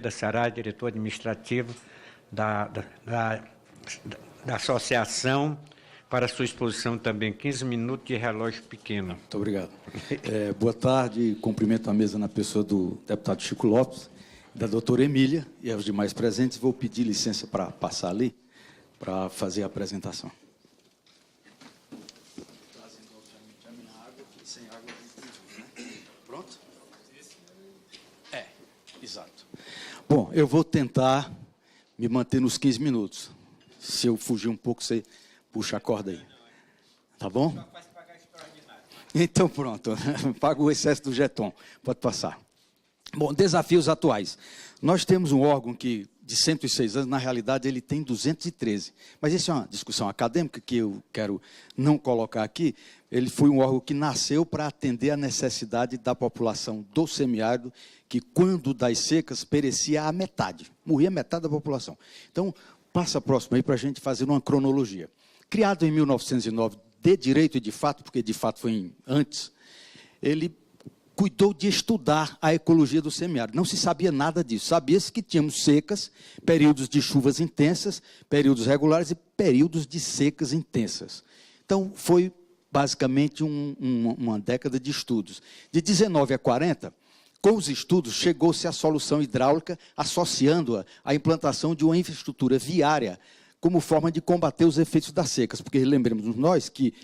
da Ceará, diretor administrativo da associação, para a sua exposição também, 15 minutos de relógio pequeno. Muito obrigado. Boa tarde, cumprimento a mesa na pessoa do deputado Chico Lopes, da doutora Emília e aos demais presentes. Vou pedir licença para passar ali, para fazer a apresentação. Trazendo, obviamente, a minha água, que sem água não tem, né? Pronto? Exato. Bom, eu vou tentar me manter nos 15 minutos. Se eu fugir um pouco, você puxa a corda aí. Tá bom? Então, pronto. Paga o excesso do jeton. Pode passar. Bom, desafios atuais. Nós temos um órgão que, de 106 anos, na realidade, ele tem 213. Mas isso é uma discussão acadêmica que eu quero não colocar aqui. Ele foi um órgão que nasceu para atender a necessidade da população do semiárido, que, quando das secas, perecia a metade. Morria metade da população. Então, passa próximo aí para a gente fazer uma cronologia. Criado em 1909, de direito e de fato, porque de fato foi antes, ele cuidou de estudar a ecologia do semiárido. Não se sabia nada disso. Sabia-se que tínhamos secas, períodos de chuvas intensas, períodos regulares e períodos de secas intensas. Então, foi basicamente uma década de estudos. De 19 a 40, com os estudos, chegou-se à solução hidráulica, associando-a à implantação de uma infraestrutura viária como forma de combater os efeitos das secas. Porque lembremos nós que,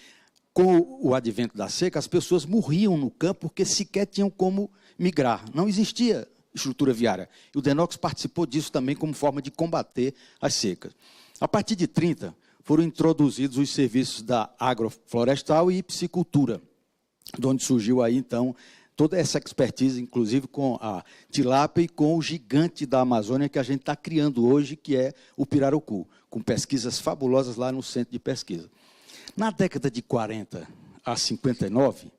com o advento da seca, as pessoas morriam no campo porque sequer tinham como migrar. Não existia estrutura viária. E o Denox participou disso também como forma de combater as secas. A partir de 30, foram introduzidos os serviços da agroflorestal e piscicultura, de onde surgiu aí, então, toda essa expertise, inclusive com a tilápia e com o gigante da Amazônia que a gente está criando hoje, que é o pirarucu, com pesquisas fabulosas lá no centro de pesquisa. Na década de 40 a 59,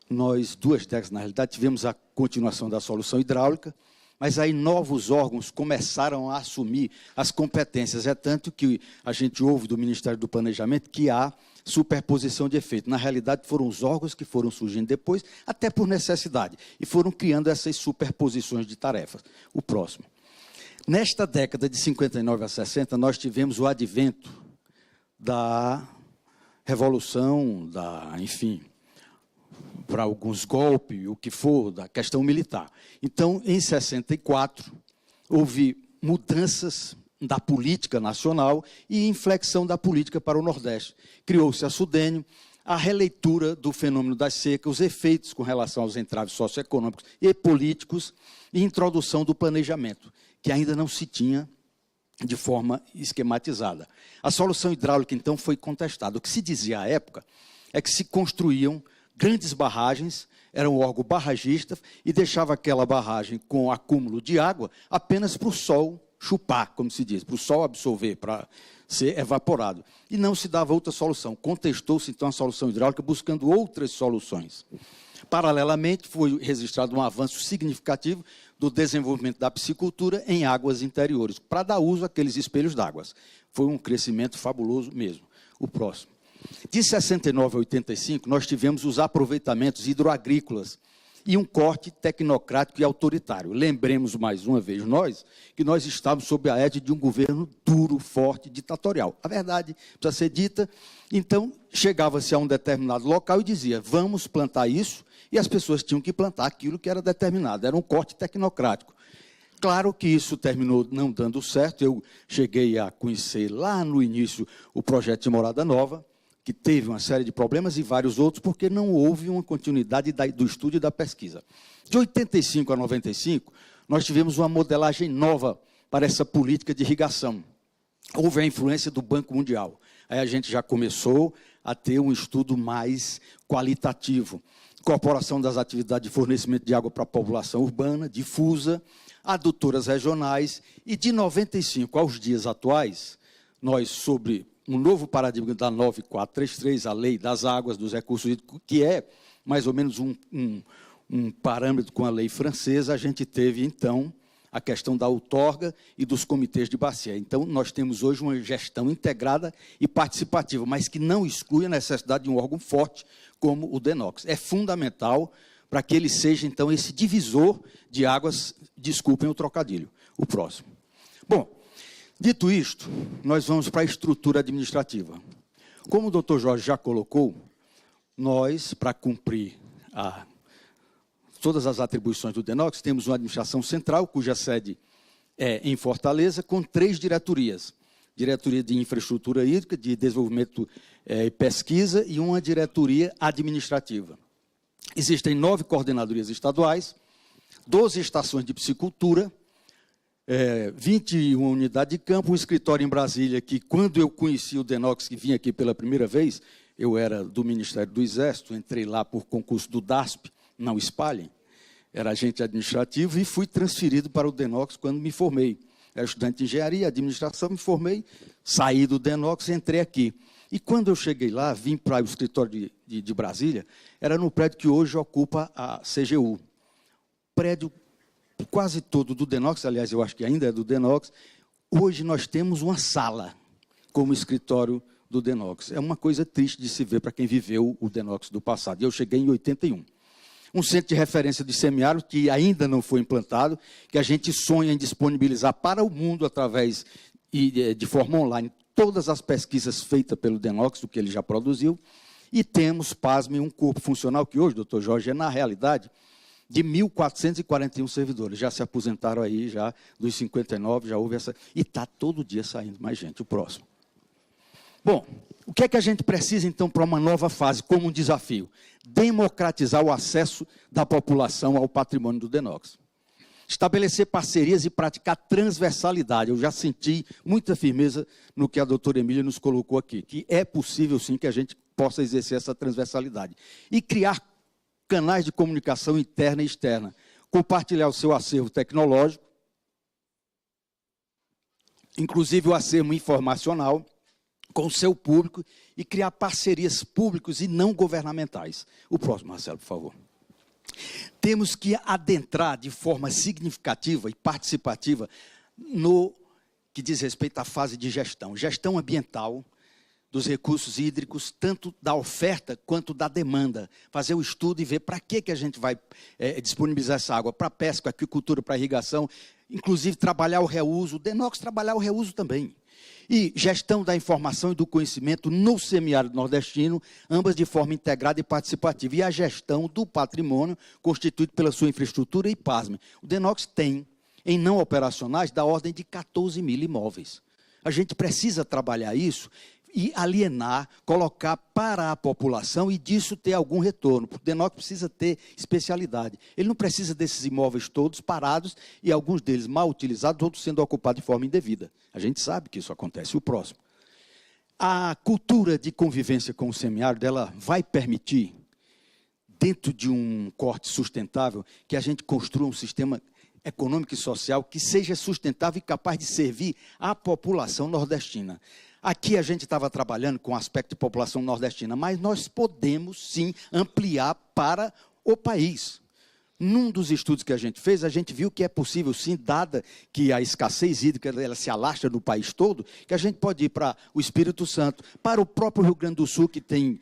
nós, 2 décadas, na realidade, tivemos a continuação da solução hidráulica, mas aí novos órgãos começaram a assumir as competências. É tanto que a gente ouve do Ministério do Planejamento que há superposição de efeito. Na realidade, foram os órgãos que foram surgindo depois, até por necessidade, e foram criando essas superposições de tarefas. O próximo. Nesta década de 59 a 60, nós tivemos o advento da revolução, enfim, para alguns golpes, o que for, da questão militar. Então, em 64, houve mudanças da política nacional e inflexão da política para o Nordeste. Criou-se a Sudênio, a releitura do fenômeno das secas, os efeitos com relação aos entraves socioeconômicos e políticos e introdução do planejamento, que ainda não se tinha de forma esquematizada. A solução hidráulica, então, foi contestada. O que se dizia à época é que se construíam grandes barragens, era um órgão barragista e deixava aquela barragem com acúmulo de água apenas para o sol chupar, como se diz, para o sol absorver, para ser evaporado. E não se dava outra solução. Contestou-se, então, a solução hidráulica buscando outras soluções. Paralelamente, foi registrado um avanço significativo do desenvolvimento da piscicultura em águas interiores, para dar uso àqueles espelhos d'água. Foi um crescimento fabuloso mesmo. O próximo. De 69 a 85, nós tivemos os aproveitamentos hidroagrícolas e um corte tecnocrático e autoritário. Lembremos, mais uma vez, que nós estávamos sob a égide de um governo duro, forte, ditatorial. A verdade precisa ser dita. Então, chegava-se a um determinado local e dizia, vamos plantar isso, e as pessoas tinham que plantar aquilo que era determinado. Era um corte tecnocrático. Claro que isso terminou não dando certo. Eu cheguei a conhecer lá no início o projeto de Morada Nova, que teve uma série de problemas e vários outros, porque não houve uma continuidade do estudo e da pesquisa. De 85 a 95, nós tivemos uma modelagem nova para essa política de irrigação. Houve a influência do Banco Mundial. Aí a gente já começou a ter um estudo mais qualitativo. Incorporação das atividades de fornecimento de água para a população urbana, difusa, adutoras regionais, e de 95 aos dias atuais, nós, sobre um novo paradigma da 9433, a Lei das Águas, dos Recursos Hídricos, que é mais ou menos um parâmetro com a lei francesa, a gente teve, então, a questão da outorga e dos comitês de bacia. Então, nós temos hoje uma gestão integrada e participativa, mas que não exclui a necessidade de um órgão forte como o Denox. É fundamental para que ele seja, então, esse divisor de águas, desculpem o trocadilho. O próximo. Bom, dito isto, nós vamos para a estrutura administrativa. Como o doutor Jorge já colocou, nós, para cumprir todas as atribuições do DENOX, temos uma administração central, cuja sede é em Fortaleza, com 3 diretorias. Diretoria de Infraestrutura Hídrica, de Desenvolvimento e Pesquisa, e uma diretoria administrativa. Existem 9 coordenadorias estaduais, 12 estações de piscicultura, 21 unidades de campo, um escritório em Brasília, que quando eu conheci o DENOX, que vim aqui pela primeira vez, eu era do Ministério do Exército, entrei lá por concurso do DASP, não espalhem, era agente administrativo, e fui transferido para o DENOX quando me formei. Era estudante de engenharia, administração, me formei, saí do DENOX e entrei aqui. E quando eu cheguei lá, vim para o escritório de Brasília, era no prédio que hoje ocupa a CGU. Prédio quase todo do DENOX, aliás, eu acho que ainda é do DENOX. Hoje nós temos uma sala como escritório do DENOX. É uma coisa triste de se ver para quem viveu o DENOX do passado. E eu cheguei em 81. Um centro de referência de semiárido que ainda não foi implantado, que a gente sonha em disponibilizar para o mundo através de forma online todas as pesquisas feitas pelo DENOX, do que ele já produziu, e temos, pasmem, um corpo funcional que hoje, doutor Jorge, é na realidade de 1.441 servidores. Já se aposentaram aí, já dos 59, já houve essa... E está todo dia saindo mais gente. O próximo. Bom, o que é que a gente precisa, então, para uma nova fase, como um desafio? Democratizar o acesso da população ao patrimônio do DENOX. Estabelecer parcerias e praticar transversalidade. Eu já senti muita firmeza no que a doutora Emília nos colocou aqui, que é possível, sim, que a gente possa exercer essa transversalidade. E criar canais de comunicação interna e externa. Compartilhar o seu acervo tecnológico, inclusive o acervo informacional, com o seu público, e criar parcerias públicas e não governamentais. O próximo, Marcelo, por favor. Temos que adentrar de forma significativa e participativa no que diz respeito à fase de gestão. Gestão ambiental dos recursos hídricos, tanto da oferta quanto da demanda. Fazer o estudo e ver para que a gente vai disponibilizar essa água, para pesca, aquicultura, para irrigação, inclusive trabalhar o reuso, o DENOX trabalhar o reuso também. E gestão da informação e do conhecimento no semiárido nordestino, ambas de forma integrada e participativa. E a gestão do patrimônio, constituído pela sua infraestrutura e pasme. O DENOX tem, em não operacionais, da ordem de 14 mil imóveis. A gente precisa trabalhar isso e alienar, colocar para a população e disso ter algum retorno. O DENOX precisa ter especialidade. Ele não precisa desses imóveis todos parados e alguns deles mal utilizados, outros sendo ocupados de forma indevida. A gente sabe que isso acontece. O próximo. A cultura de convivência com o semiárido, ela vai permitir, dentro de um corte sustentável, que a gente construa um sistema econômico e social que seja sustentável e capaz de servir à população nordestina. Aqui a gente estava trabalhando com o aspecto de população nordestina, mas nós podemos, sim, ampliar para o país. Num dos estudos que a gente fez, a gente viu que é possível, sim, dada que a escassez hídrica ela se alastra no país todo, que a gente pode ir para o Espírito Santo, para o próprio Rio Grande do Sul, que tem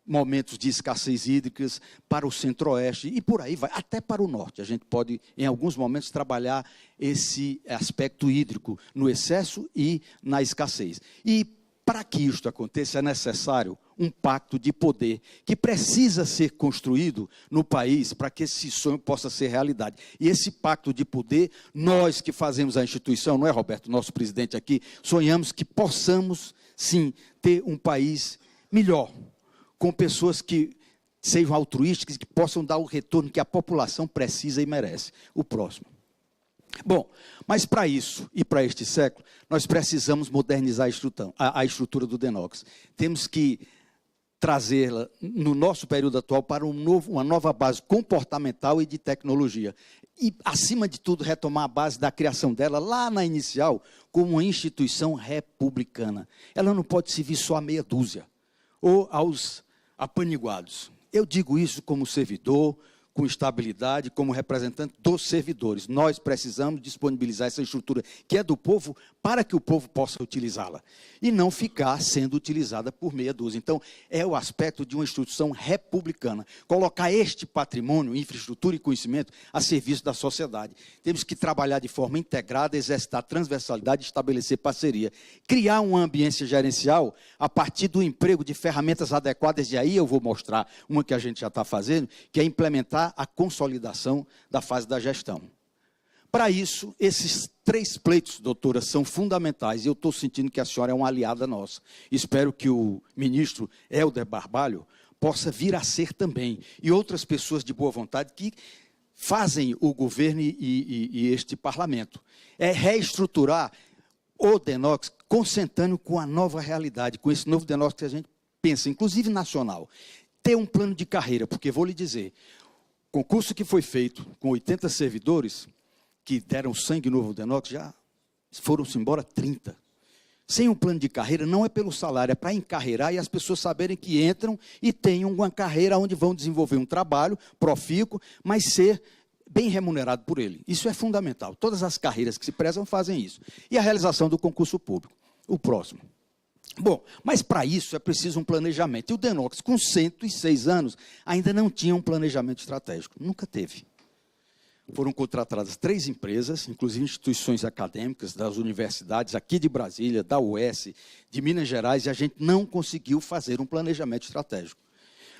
momentos de escassez hídricas, para o centro-oeste e por aí vai, até para o norte. A gente pode, em alguns momentos, trabalhar esse aspecto hídrico no excesso e na escassez. E para que isto aconteça, é necessário um pacto de poder que precisa ser construído no país para que esse sonho possa ser realidade. E esse pacto de poder, nós que fazemos a instituição, não é, Roberto, nosso presidente aqui, sonhamos que possamos, sim, ter um país melhor, com pessoas que sejam altruísticas, que possam dar o retorno que a população precisa e merece. O próximo. Bom, mas para isso e para este século, nós precisamos modernizar a estrutura do DENOX. Temos que trazê-la, no nosso período atual, para uma nova base comportamental e de tecnologia. E, acima de tudo, retomar a base da criação dela, lá na inicial, como uma instituição republicana. Ela não pode servir só a meia dúzia, ou aos apaniguados. Eu digo isso como servidor, com estabilidade, como representante dos servidores. Nós precisamos disponibilizar essa estrutura que é do povo para que o povo possa utilizá-la e não ficar sendo utilizada por meia dúzia. Então, é o aspecto de uma instituição republicana. Colocar este patrimônio, infraestrutura e conhecimento a serviço da sociedade. Temos que trabalhar de forma integrada, exercitar transversalidade, estabelecer parceria. Criar uma ambiência gerencial a partir do emprego de ferramentas adequadas, e aí eu vou mostrar uma que a gente já está fazendo, que é implementar a consolidação da fase da gestão. Para isso, esses 3 pleitos, doutora, são fundamentais, e eu estou sentindo que a senhora é uma aliada nossa. Espero que o ministro Helder Barbalho possa vir a ser também, e outras pessoas de boa vontade que fazem o governo e este parlamento. É reestruturar o DENOX consentâneo com a nova realidade, com esse novo DENOX que a gente pensa, inclusive nacional. Ter um plano de carreira, porque vou lhe dizer, concurso que foi feito com 80 servidores, que deram sangue no novo DENOX, já foram-se embora 30. Sem um plano de carreira, não é pelo salário, é para encarreirar e as pessoas saberem que entram e tenham uma carreira onde vão desenvolver um trabalho profícuo, mas ser bem remunerado por ele. Isso é fundamental. Todas as carreiras que se prezam fazem isso. E a realização do concurso público. O próximo. Bom, mas para isso é preciso um planejamento. E o DENOX, com 106 anos, ainda não tinha um planejamento estratégico. Nunca teve. Foram contratadas 3 empresas, inclusive instituições acadêmicas, das universidades aqui de Brasília, da UES, de Minas Gerais, e a gente não conseguiu fazer um planejamento estratégico.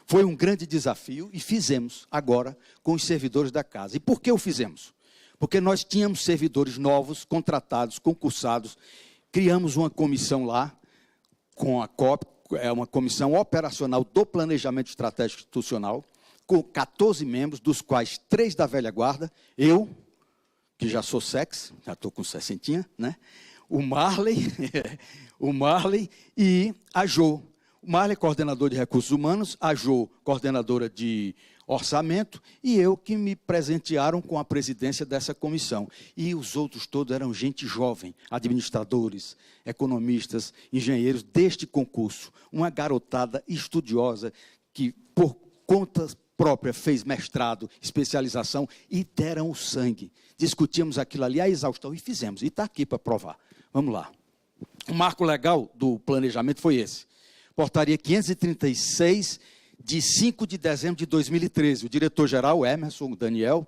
Foi um grande desafio e fizemos agora com os servidores da casa. E por que o fizemos? Porque nós tínhamos servidores novos, contratados, concursados, criamos uma comissão lá, com a COP, é uma comissão operacional do planejamento estratégico institucional, com 14 membros, dos quais 3 da velha guarda, eu, que já sou sexy, já estou com 60, né? O Marley e a Jo. O Marley, coordenador de recursos humanos, a Jo, coordenadora de orçamento, e eu que me presentearam com a presidência dessa comissão. E os outros todos eram gente jovem, administradores, economistas, engenheiros deste concurso. Uma garotada estudiosa que, por conta própria, fez mestrado, especialização e deram o sangue. Discutimos aquilo ali à exaustão e fizemos. E está aqui para provar. Vamos lá. O marco legal do planejamento foi esse. Portaria 536, de 5 de dezembro de 2013. O diretor-geral, Emerson Daniel,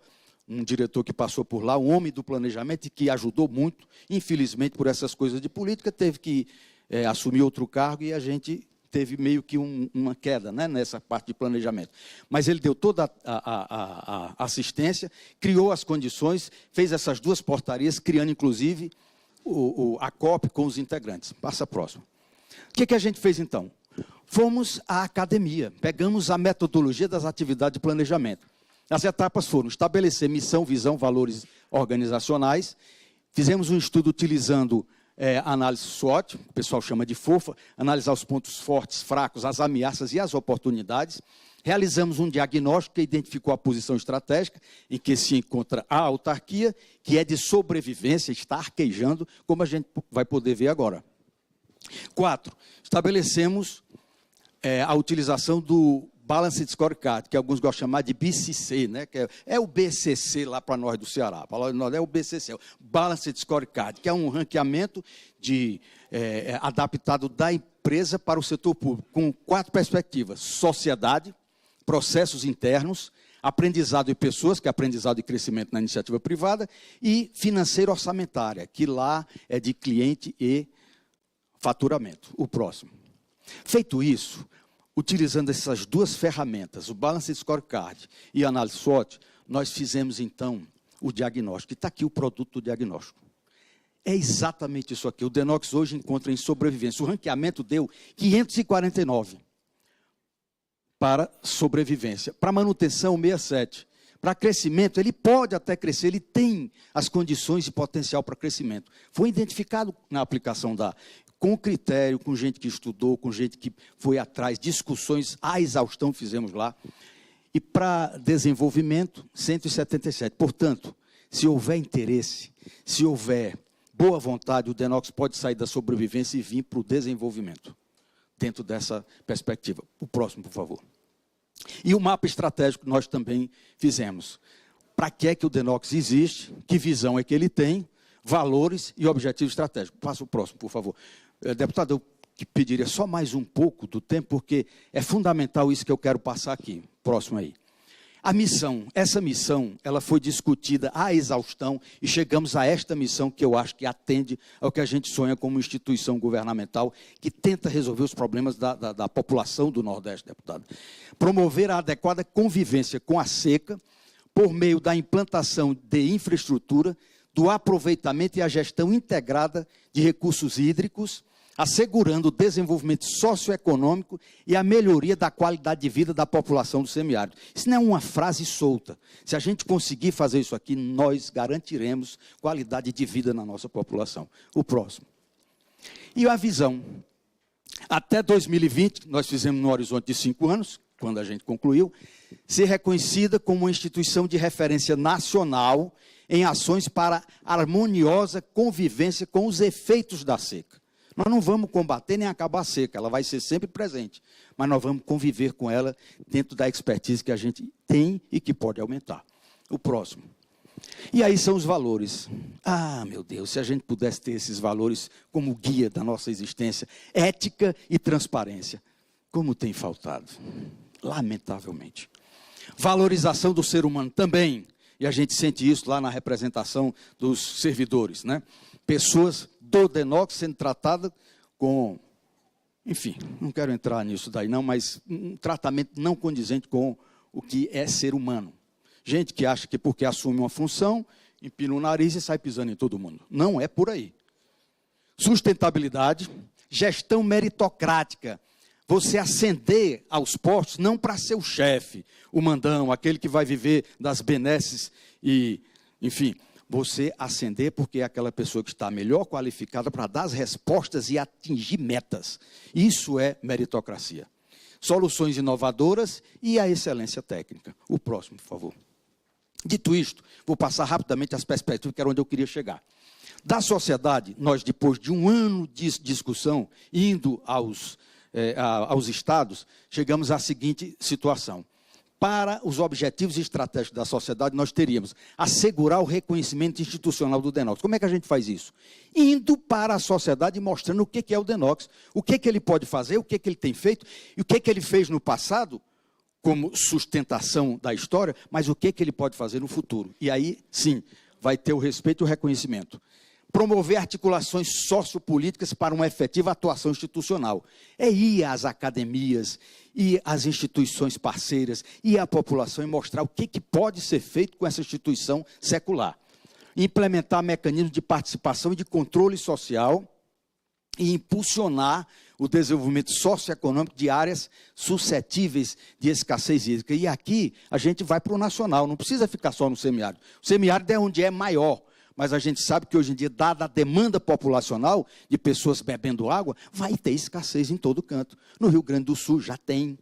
um diretor que passou por lá, um homem do planejamento e que ajudou muito, infelizmente, por essas coisas de política, teve que assumir outro cargo e a gente teve meio que uma queda, né, nessa parte de planejamento. Mas ele deu toda a assistência, criou as condições, fez essas 2 portarias, criando, inclusive, a COP com os integrantes. Passa a próxima. O que a gente fez, então? Fomos à academia, pegamos a metodologia das atividades de planejamento. As etapas foram estabelecer missão, visão, valores organizacionais, fizemos um estudo utilizando análise SWOT, o pessoal chama de FOFA, analisar os pontos fortes, fracos, as ameaças e as oportunidades. Realizamos um diagnóstico que identificou a posição estratégica em que se encontra a autarquia, que é de sobrevivência, está arquejando, como a gente vai poder ver agora. 4, estabelecemos a utilização do Balanced Scorecard, que alguns gostam de chamar de BCC, né? Que é o BCC lá para nós do Ceará. Para nós é o BCC, o Balanced Scorecard, que é um ranqueamento adaptado da empresa para o setor público, com 4 perspectivas: sociedade, processos internos, aprendizado e pessoas, que é aprendizado e crescimento na iniciativa privada, e financeira orçamentária, que lá é de cliente e faturamento. O próximo. Feito isso, utilizando essas 2 ferramentas, o Balanced Scorecard e a análise SWOT, nós fizemos, então, o diagnóstico. E está aqui o produto do diagnóstico. É exatamente isso aqui. O DENOX hoje encontra em sobrevivência. O ranqueamento deu 549 para sobrevivência. Para manutenção, 67. Para crescimento, ele pode até crescer, ele tem as condições e potencial para crescimento. Foi identificado na aplicação com critério, com gente que estudou, com gente que foi atrás, discussões à exaustão fizemos lá. E para desenvolvimento, 177. Portanto, se houver interesse, se houver boa vontade, o DENOX pode sair da sobrevivência e vir para o desenvolvimento, dentro dessa perspectiva. O próximo, por favor. E o mapa estratégico nós também fizemos. Para que é que o DENOX existe? Que visão é que ele tem? Valores e objetivos estratégicos. Passa o próximo, por favor. Deputado, eu pediria só mais um pouco do tempo, porque é fundamental isso que eu quero passar aqui. Próximo aí. A missão, essa missão, ela foi discutida à exaustão e chegamos a esta missão que eu acho que atende ao que a gente sonha como instituição governamental que tenta resolver os problemas da população do Nordeste, deputado. Promover a adequada convivência com a seca por meio da implantação de infraestrutura, do aproveitamento e a gestão integrada de recursos hídricos, assegurando o desenvolvimento socioeconômico e a melhoria da qualidade de vida da população do semiárido. Isso não é uma frase solta. Se a gente conseguir fazer isso aqui, nós garantiremos qualidade de vida na nossa população. O próximo. E a visão. Até 2020, nós fizemos no horizonte de 5 anos, quando a gente concluiu, ser reconhecida como uma instituição de referência nacional em ações para harmoniosa convivência com os efeitos da seca. Nós não vamos combater nem acabar a seca, ela vai ser sempre presente, mas nós vamos conviver com ela dentro da expertise que a gente tem e que pode aumentar. O próximo. E aí são os valores. Ah, meu Deus, se a gente pudesse ter esses valores como guia da nossa existência, ética e transparência, como tem faltado, lamentavelmente. Valorização do ser humano também, e a gente sente isso lá na representação dos servidores, né? Pessoas do DENOX sendo tratadas com, enfim, não quero entrar nisso daí não, mas um tratamento não condizente com o que é ser humano. Gente que acha que porque assume uma função, empina o nariz e sai pisando em todo mundo. Não é por aí. Sustentabilidade, gestão meritocrática. Você ascender aos postos não para ser o chefe, o mandão, aquele que vai viver das benesses e, enfim, você ascender porque é aquela pessoa que está melhor qualificada para dar as respostas e atingir metas. Isso é meritocracia. Soluções inovadoras e a excelência técnica. O próximo, por favor. Dito isto, vou passar rapidamente as perspectivas, que era onde eu queria chegar. Da sociedade, nós, depois de um ano de discussão, indo aos estados, chegamos à seguinte situação. Para os objetivos estratégicos da sociedade, nós teríamos assegurar o reconhecimento institucional do DENOX. Como é que a gente faz isso? Indo para a sociedade e mostrando o que é o DENOX, o que ele pode fazer, o que ele tem feito, e o que ele fez no passado, como sustentação da história, mas o que ele pode fazer no futuro. E aí, sim, vai ter o respeito e o reconhecimento. Promover articulações sociopolíticas para uma efetiva atuação institucional. É ir às academias, ir às instituições parceiras, ir à população e mostrar o que pode ser feito com essa instituição secular. Implementar mecanismos de participação e de controle social e impulsionar o desenvolvimento socioeconômico de áreas suscetíveis de escassez hídrica. E aqui a gente vai para o nacional, não precisa ficar só no semiárido. O semiárido é onde é maior. Mas a gente sabe que hoje em dia, dada a demanda populacional de pessoas bebendo água, vai ter escassez em todo canto. No Rio Grande do Sul já tem,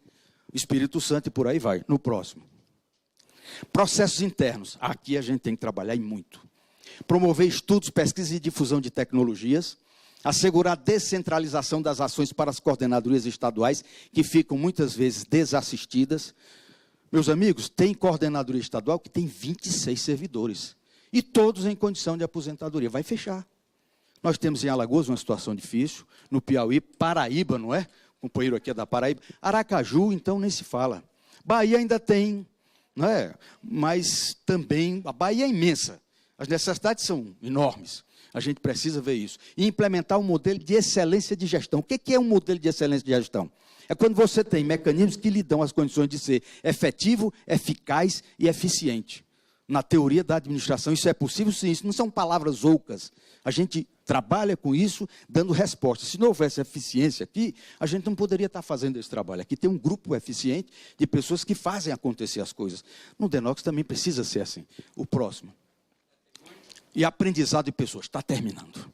Espírito Santo e por aí vai. No próximo. Processos internos. Aqui a gente tem que trabalhar e muito. Promover estudos, pesquisa e difusão de tecnologias. Assegurar a descentralização das ações para as coordenadorias estaduais, que ficam muitas vezes desassistidas. Meus amigos, tem coordenadoria estadual que tem 26 servidores. E todos em condição de aposentadoria. Vai fechar. Nós temos em Alagoas uma situação difícil, no Piauí, Paraíba, não é? O companheiro aqui é da Paraíba. Aracaju, então, nem se fala. Bahia ainda tem, não é? Mas também, a Bahia é imensa. As necessidades são enormes. A gente precisa ver isso. E implementar um modelo de excelência de gestão. O que é um modelo de excelência de gestão? É quando você tem mecanismos que lhe dão as condições de ser efetivo, eficaz e eficiente. Na teoria da administração, isso é possível? Sim, isso não são palavras ocas. A gente trabalha com isso, dando resposta. Se não houvesse eficiência aqui, a gente não poderia estar fazendo esse trabalho. Aqui tem um grupo eficiente de pessoas que fazem acontecer as coisas. No DENOX também precisa ser assim. O próximo. E aprendizado de pessoas. Está terminando.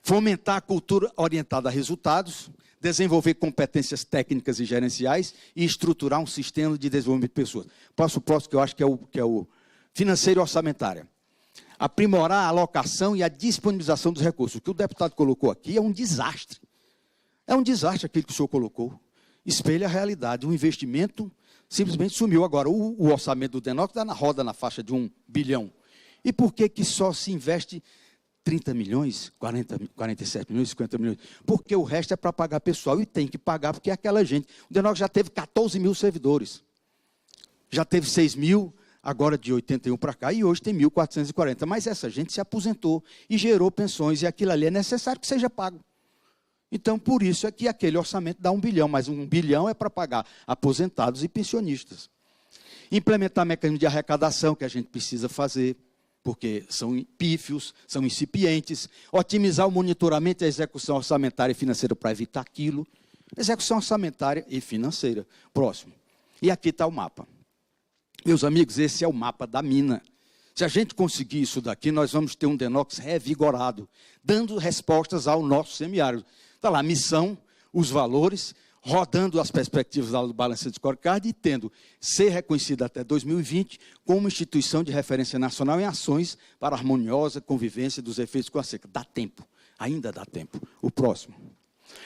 Fomentar a cultura orientada a resultados, desenvolver competências técnicas e gerenciais e estruturar um sistema de desenvolvimento de pessoas. Passo o próximo, que eu acho que é o financeira e orçamentária. Aprimorar a alocação e a disponibilização dos recursos. O que o deputado colocou aqui é um desastre. É um desastre aquilo que o senhor colocou. Espelha a realidade. O investimento simplesmente sumiu. Agora, o orçamento do DENOX está na roda na faixa de 1 bilhão. E por que só se investe 30 milhões, 47 milhões, 50 milhões? Porque o resto é para pagar pessoal, e tem que pagar, porque é aquela gente. O DENOX já teve 14 mil servidores. Já teve 6 mil, agora de 81 para cá, e hoje tem 1.440. Mas essa gente se aposentou e gerou pensões, e aquilo ali é necessário que seja pago. Então, por isso é que aquele orçamento dá 1 bilhão, mas 1 bilhão é para pagar aposentados e pensionistas. Implementar mecanismos de arrecadação que a gente precisa fazer, porque são pífios, são incipientes. Otimizar o monitoramento e a execução orçamentária e financeira para evitar aquilo. Execução orçamentária e financeira. Próximo. E aqui está o mapa. Meus amigos, esse é o mapa da mina. Se a gente conseguir isso daqui, nós vamos ter um DENOX revigorado, dando respostas ao nosso semiárido. Está lá, missão, os valores, rodando as perspectivas do Balance de Scorecard e tendo ser reconhecida até 2020 como instituição de referência nacional em ações para a harmoniosa convivência dos efeitos com a seca. Dá tempo, ainda dá tempo. O próximo.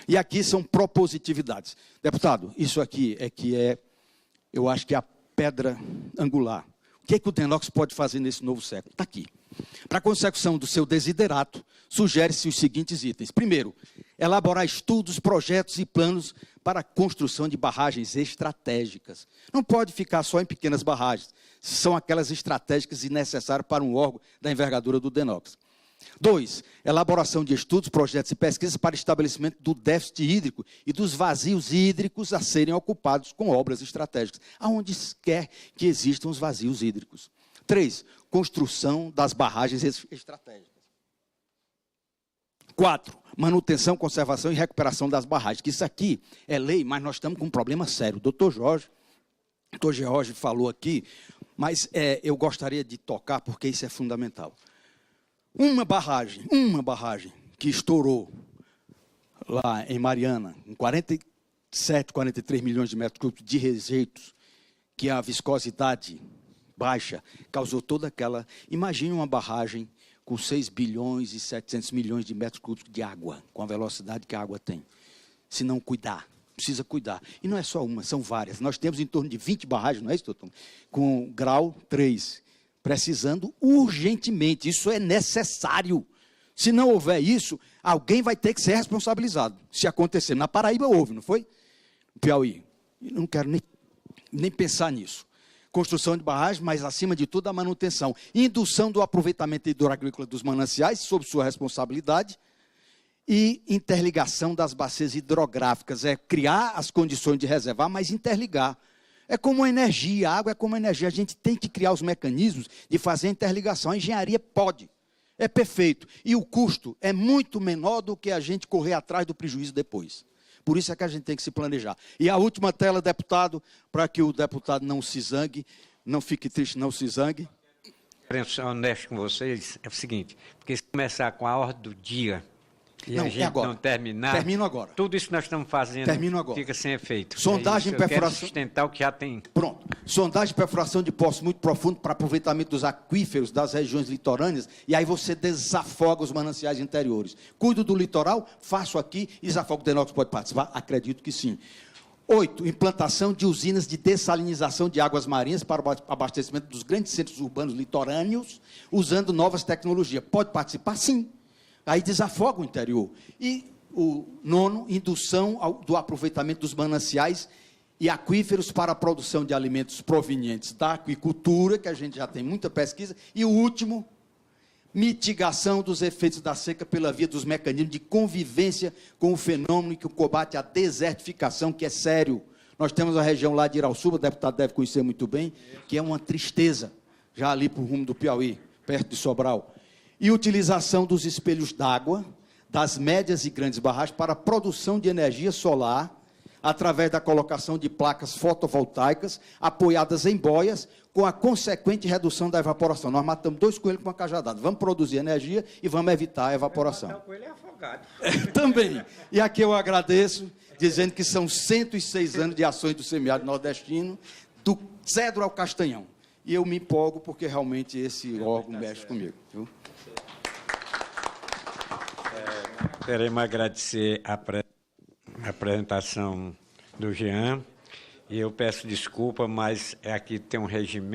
E aqui são propositividades. Deputado, isso aqui eu acho que é a pedra angular. O que o DENOX pode fazer nesse novo século? Está aqui. Para a consecução do seu desiderato, sugere-se os seguintes itens. Primeiro, elaborar estudos, projetos e planos para a construção de barragens estratégicas. Não pode ficar só em pequenas barragens. São aquelas estratégicas e necessárias para um órgão da envergadura do DENOX. 2, elaboração de estudos, projetos e pesquisas para estabelecimento do déficit hídrico e dos vazios hídricos a serem ocupados com obras estratégicas, aonde quer que existam os vazios hídricos. 3, construção das barragens estratégicas. 4, manutenção, conservação e recuperação das barragens, que isso aqui é lei, mas nós estamos com um problema sério. O doutor George falou aqui, mas eu gostaria de tocar porque isso é fundamental. Uma barragem que estourou lá em Mariana, em 47, 43 milhões de metros cúbicos de rejeitos, que a viscosidade baixa causou toda aquela... Imagine uma barragem com 6 bilhões e 700 milhões de metros cúbicos de água, com a velocidade que a água tem. Se não cuidar, precisa cuidar. E não é só uma, são várias. Nós temos em torno de 20 barragens, não é isso, doutor? Com grau 3. Precisando urgentemente, isso é necessário. Se não houver isso, alguém vai ter que ser responsabilizado. Se acontecer, na Paraíba houve, não foi? No Piauí. Eu não quero nem pensar nisso. Construção de barragens, mas acima de tudo a manutenção. Indução do aproveitamento hidroagrícola dos mananciais, sob sua responsabilidade. E interligação das bacias hidrográficas. É criar as condições de reservar, mas interligar. É como a energia, a água é como a energia. A gente tem que criar os mecanismos de fazer a interligação. A engenharia pode, é perfeito. E o custo é muito menor do que a gente correr atrás do prejuízo depois. Por isso é que a gente tem que se planejar. E a última tela, deputado, para que o deputado não se zangue, não fique triste, não se zangue. Querendo ser honesto com vocês, é o seguinte, porque se começar com a ordem do dia... E não, a gente não terminar, termino agora. Tudo isso que nós estamos fazendo fica sem efeito. Sondagem e perfuração. Eu quero sustentar o que já tem. Pronto. Sondagem e perfuração de poços muito profundo para aproveitamento dos aquíferos das regiões litorâneas, e aí você desafoga os mananciais interiores. Cuido do litoral, faço aqui, e desafogo o DENOX pode participar? Acredito que sim. 8, implantação de usinas de dessalinização de águas marinhas para o abastecimento dos grandes centros urbanos litorâneos, usando novas tecnologias. Pode participar? Sim. Aí desafoga o interior. E o 9, indução do aproveitamento dos mananciais e aquíferos para a produção de alimentos provenientes da aquicultura, que a gente já tem muita pesquisa. E o último, mitigação dos efeitos da seca pela via dos mecanismos de convivência com o fenômeno que combate a desertificação, que é sério. Nós temos a região lá de Irauçuba, o deputado deve conhecer muito bem, que é uma tristeza, já ali para o rumo do Piauí, perto de Sobral. E utilização dos espelhos d'água, das médias e grandes barragens, para a produção de energia solar, através da colocação de placas fotovoltaicas, apoiadas em boias, com a consequente redução da evaporação. Nós matamos 2 coelhos com uma cajadada. Vamos produzir energia e vamos evitar a evaporação. Matar o coelho é afogado. Também. E aqui eu agradeço, dizendo que são 106 anos de ações do semiárido nordestino, do cedro ao castanhão. E eu me empolgo porque realmente esse órgão mexe comigo. Viu? Queremos agradecer a apresentação do Jean E eu peço desculpa, mas aqui tem um regimento.